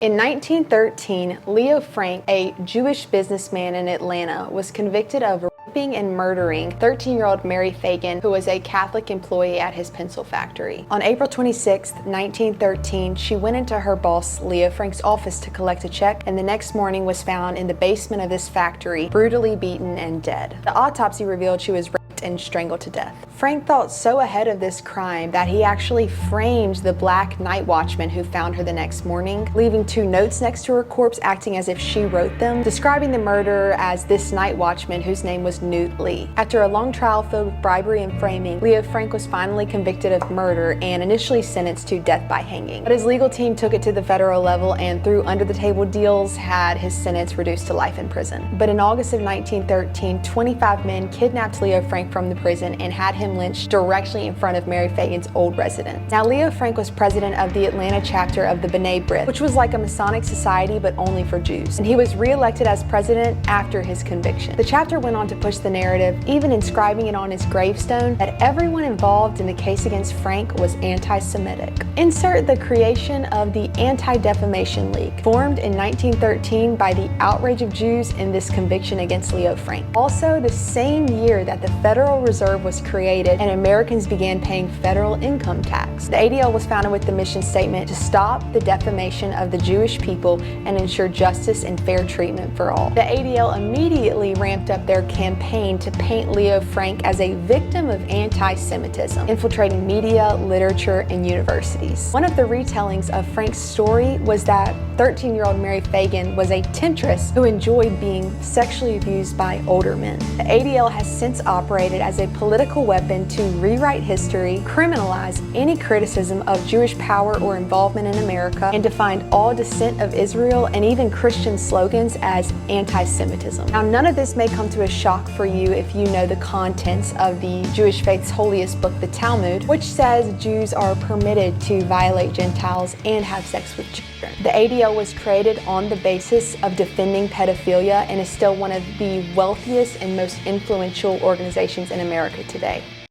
In 1913, Leo Frank, a Jewish businessman in Atlanta, was convicted of raping and murdering 13-year-old Mary Fagan, who was a Catholic employee at his pencil factory. On April 26, 1913, she went into her boss, Leo Frank's office to collect a check, and the next morning was found in the basement of this factory, brutally beaten and dead. The autopsy revealed she was raped and strangled to death. Frank thought so ahead of this crime that he actually framed the black night watchman who found her the next morning, leaving 2 notes next to her corpse acting as if she wrote them, describing the murderer as this night watchman whose name was Newt Lee. After a long trial filled with bribery and framing, Leo Frank was finally convicted of murder and initially sentenced to death by hanging. But his legal team took it to the federal level and through under-the-table deals had his sentence reduced to life in prison. But in August of 1913, 25 men kidnapped Leo Frank from the prison and had him lynched directly in front of Mary Fagan's old residence. Now, Leo Frank was president of the Atlanta chapter of the B'nai B'rith, which was like a Masonic society but only for Jews, and he was re-elected as president after his conviction. The chapter went on to push the narrative, even inscribing it on his gravestone, that everyone involved in the case against Frank was anti-Semitic. Insert the creation of the Anti-Defamation League, formed in 1913 by the outrage of Jews in this conviction against Leo Frank. Also, the same year that the Federal Reserve was created and Americans began paying federal income tax. The ADL was founded with the mission statement to stop the defamation of the Jewish people and ensure justice and fair treatment for all. The ADL immediately ramped up their campaign to paint Leo Frank as a victim of anti-Semitism, infiltrating media, literature, and universities. One of the retellings of Frank's story was that 13-year-old Mary Fagan was a temptress who enjoyed being sexually abused by older men. The ADL has since operated as a political weapon to rewrite history, criminalize any criticism of Jewish power or involvement in America, and define all dissent of Israel and even Christian slogans as anti-Semitism. Now, none of this may come to a shock for you if you know the contents of the Jewish faith's holiest book, the Talmud, which says Jews are permitted to violate Gentiles and have sex with children. The ADL was created on the basis of defending pedophilia and is still one of the wealthiest and most influential organizations in America today.